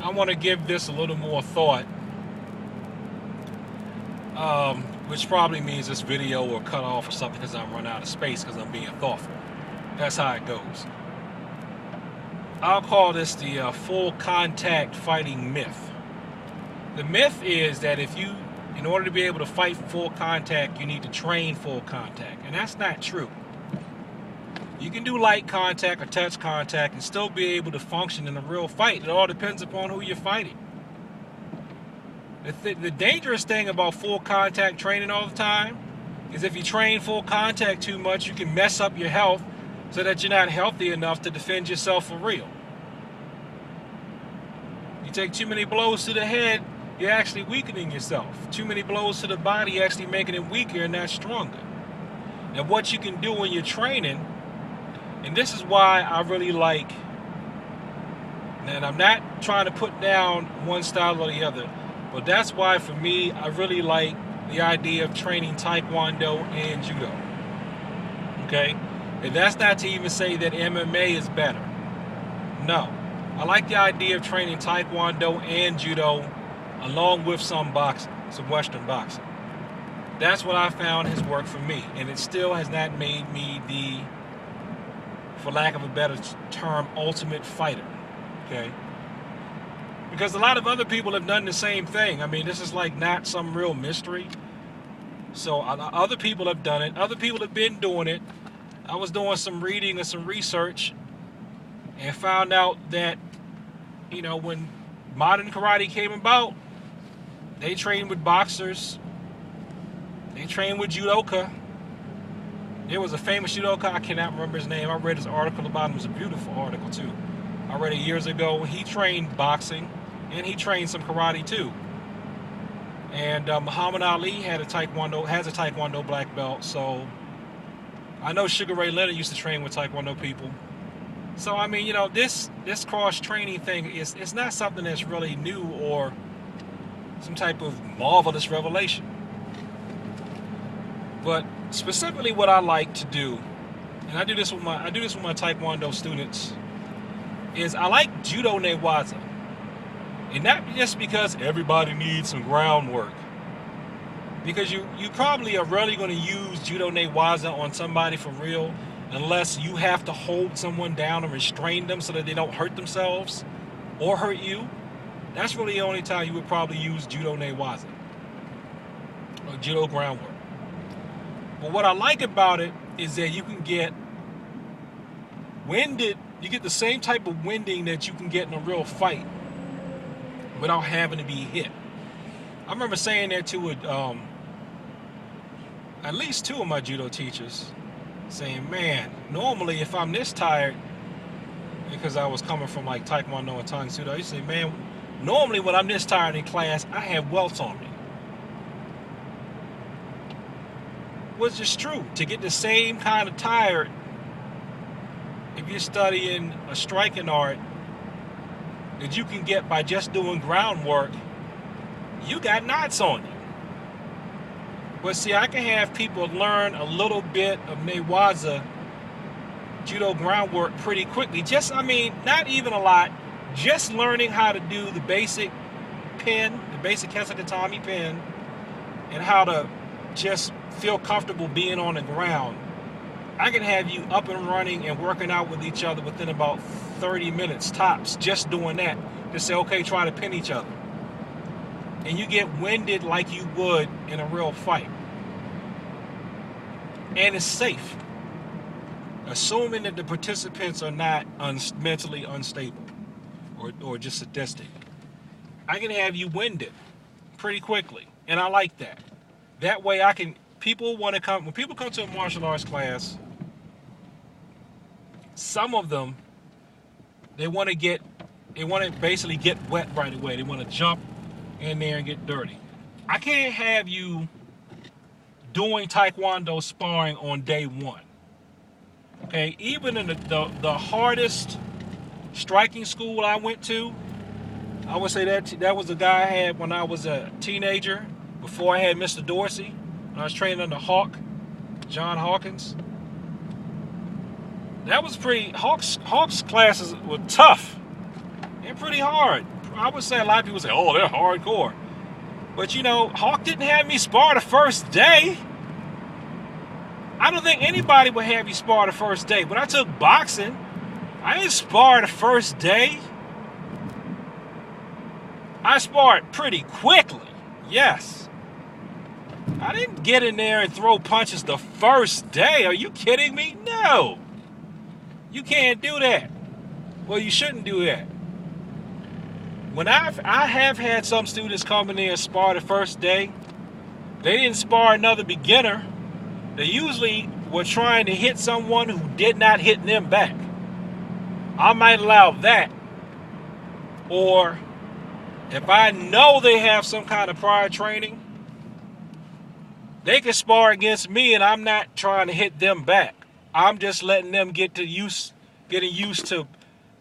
I want to give this a little more thought, which probably means this video will cut off or something because I'm running out of space because I'm being thoughtful. That's how it goes. I'll call this the full contact fighting myth. The myth is that in order to be able to fight full contact, you need to train full contact. And that's not true. You can do light contact or touch contact and still be able to function in a real fight. It all depends upon who you're fighting. The dangerous thing about full contact training all the time is if you train full contact too much, you can mess up your health so that you're not healthy enough to defend yourself for real. You take too many blows to the head, you're actually weakening yourself. Too many blows to the body, you're actually making it weaker and not stronger. And what you can do when you're training, and this is why I really like, and I'm not trying to put down one style or the other, but that's why for me, I really like the idea of training Taekwondo and Judo. Okay? And that's not to even say that MMA is better. No. I like the idea of training Taekwondo and Judo along with some boxing, some Western boxing. That's what I found has worked for me. And it still has not made me the, for lack of a better term, ultimate fighter. Okay? Because a lot of other people have done the same thing. I mean, this is like not some real mystery. So other people have done it. Other people have been doing it. I was doing some reading and some research and found out that, you know, when modern karate came about, they trained with boxers. They trained with judoka. There was a famous judoka, I cannot remember his name. I read his article about him. It was a beautiful article too. I read it years ago. He trained boxing and he trained some karate too. And Muhammad Ali has a Taekwondo black belt. So I know Sugar Ray Leonard used to train with Taekwondo people. So I mean, you know, this cross training thing it's not something that's really new or some type of marvelous revelation. But specifically, what I like to do, and I do this with my Taekwondo students, is I like Judo Newaza. And not just because everybody needs some groundwork. Because you probably are rarely going to use Judo Newaza on somebody for real unless you have to hold someone down and restrain them so that they don't hurt themselves or hurt you. That's really the only time you would probably use Judo Newaza or Judo groundwork. But what I like about it is that you can get winded. You get the same type of winding that you can get in a real fight without having to be hit. I remember saying that to at least two of my judo teachers, saying, man, normally if I'm this tired, because I was coming from like Taekwondo and Tang Soo, I used to say, man, normally when I'm this tired in class, I have welts on me. Which is true. To get the same kind of tired, if you're studying a striking art that you can get by just doing groundwork, you got knots on you. But see, I can have people learn a little bit of Newaza Judo groundwork pretty quickly. Not even a lot. Just learning how to do the basic pin, the basic Kesagatami pin, and how to just feel comfortable being on the ground. I can have you up and running and working out with each other within about 30 minutes tops, just doing that. Just say, okay, try to pin each other. And you get winded like you would in a real fight. And it's safe. Assuming that the participants are not mentally unstable or just sadistic. I can have you winded pretty quickly. And I like that. That way when people come to a martial arts class, some of them, they want to basically get wet right away. They want to jump in there and get dirty. I can't have you doing Taekwondo sparring on day one. Okay, even in the hardest striking school I went to, I would say that was the guy I had when I was a teenager, before I had Mr. Dorsey, when I was training under John Hawkins. That was Hawk's classes were tough and pretty hard. I would say a lot of people say, oh, they're hardcore. But, you know, Hawk didn't have me spar the first day. I don't think anybody would have you spar the first day. When I took boxing, I didn't spar the first day. I sparred pretty quickly, yes. I didn't get in there and throw punches the first day. Are you kidding me? No. You can't do that. Well, you shouldn't do that. When I have had some students come in there and spar the first day, they didn't spar another beginner. They usually were trying to hit someone who did not hit them back. I might allow that. Or if I know they have some kind of prior training, they can spar against me and I'm not trying to hit them back. I'm just letting them getting used to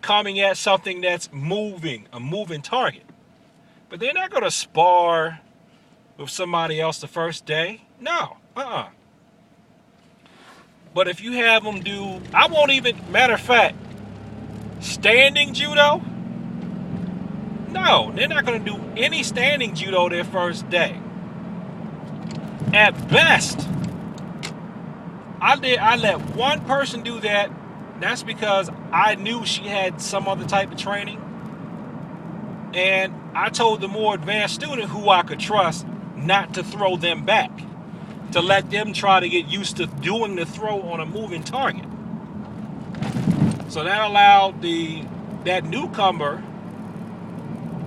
coming at something that's moving, a moving target. But they're not going to spar with somebody else the first day. No, But if you have them do, I won't even, matter of fact, standing judo, no, they're not going to do any standing judo their first day. At best, I let one person do that. That's because I knew she had some other type of training. And I told the more advanced student who I could trust not to throw them back, to let them try to get used to doing the throw on a moving target. So that allowed that newcomer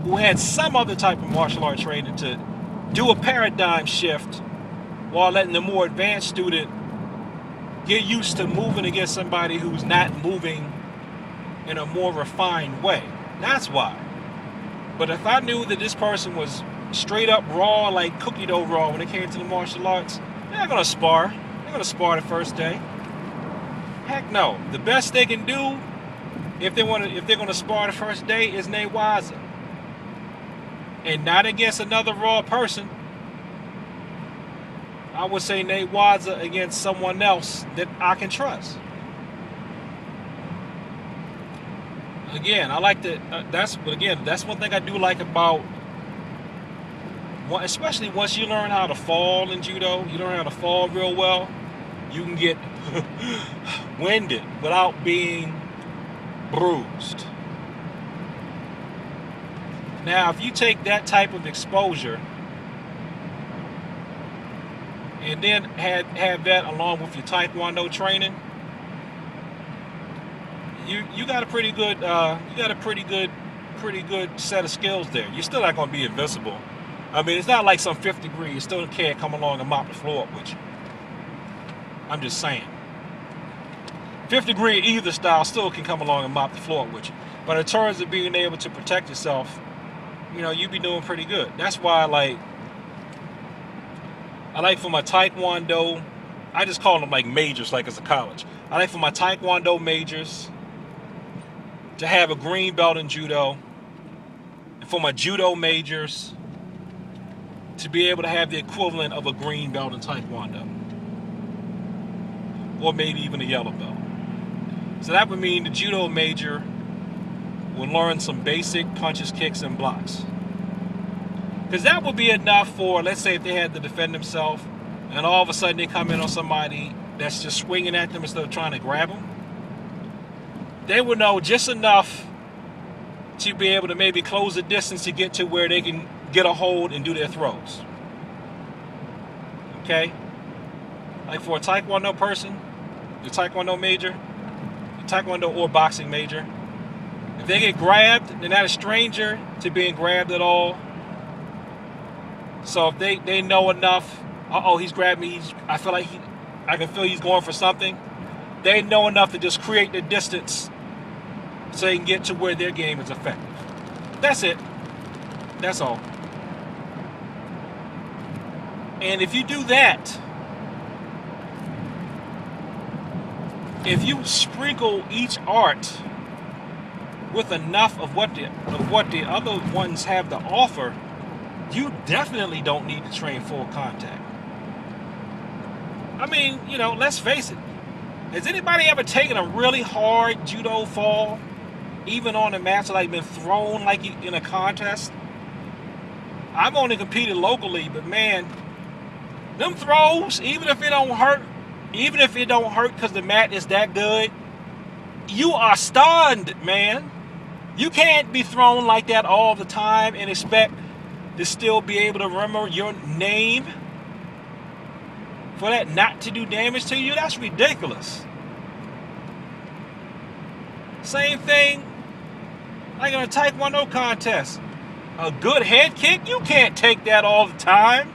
who had some other type of martial art training to do a paradigm shift while letting the more advanced student get used to moving against somebody who's not moving in a more refined way. That's why. But if I knew that this person was straight up raw, like cookie dough raw when it came to the martial arts, they're not gonna spar. They're gonna spar the first day. Heck no. The best they can do if they're gonna spar the first day is Newaza. And not against another raw person. I would say Newaza against someone else that I can trust. Again, I like to. That's one thing I do like about. Especially once you learn how to fall in judo, you learn how to fall real well. You can get winded without being bruised. Now, if you take that type of exposure and then have that along with your Taekwondo training, you got a pretty good set of skills there. You're still not going to be invincible. I mean, it's not like some fifth degree. You still can't come along and mop the floor up with you. I'm just saying. Fifth degree either style still can come along and mop the floor up with you. But in terms of being able to protect yourself, you know, you be doing pretty good. That's why I like for my Taekwondo, I just call them like majors, like as a college. I like for my Taekwondo majors to have a green belt in judo, and for my judo majors to be able to have the equivalent of a green belt in Taekwondo, or maybe even a yellow belt. So that would mean the judo major will learn some basic punches, kicks, and blocks. Because that would be enough for, let's say if they had to defend themselves, and all of a sudden they come in on somebody that's just swinging at them instead of trying to grab them, they would know just enough to be able to maybe close the distance to get to where they can get a hold and do their throws. Okay? Like for a Taekwondo person, the Taekwondo major, the Taekwondo or boxing major, if they get grabbed, they're not a stranger to being grabbed at all. So if they know enough, he's grabbed me, I can feel he's going for something, they know enough to just create the distance so they can get to where their game is effective. That's it. That's all. And if you do that, if you sprinkle each art with enough of what the other ones have to offer, you definitely don't need to train full contact. I mean, you know, let's face it. Has anybody ever taken a really hard judo fall even on the mat, like been thrown like in a contest. I've only competed locally, but man, them throws, even if it don't hurt because the mat is that good, you are stunned, man. You can't be thrown like that all the time and expect to still be able to remember your name for that not to do damage to you. That's ridiculous. Same thing like in a Taekwondo contest. A good head kick, you can't take that all the time.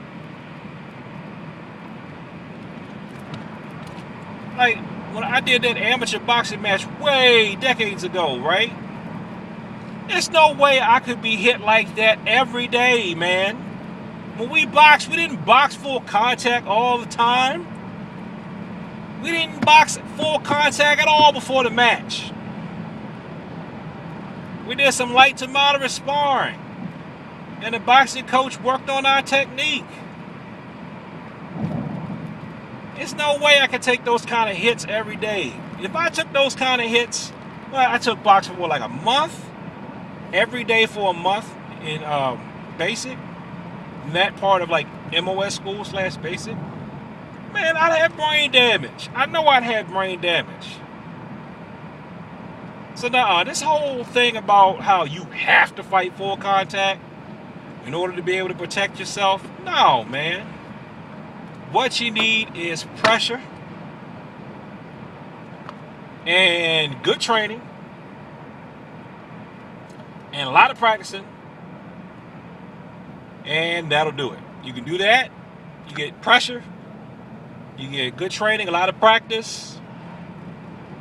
Like when I did that amateur boxing match way decades ago, right? There's no way I could be hit like that every day, man. When we boxed, we didn't box full contact all the time. We didn't box full contact at all before the match. We did some light to moderate sparring. And the boxing coach worked on our technique. There's no way I could take those kind of hits every day. If I took those kind of hits, well, I took boxing for like a month. Every day for a month in basic, in that part of like MOS school / basic, man, I'd have brain damage. I know I'd have brain damage. So now this whole thing about how you have to fight full contact in order to be able to protect yourself, no, man. What you need is pressure and good training. And a lot of practicing, and that'll do it. You can do that. You get pressure, you get good training, a lot of practice,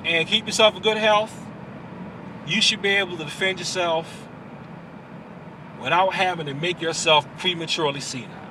and keep yourself in good health. You should be able to defend yourself without having to make yourself prematurely senile.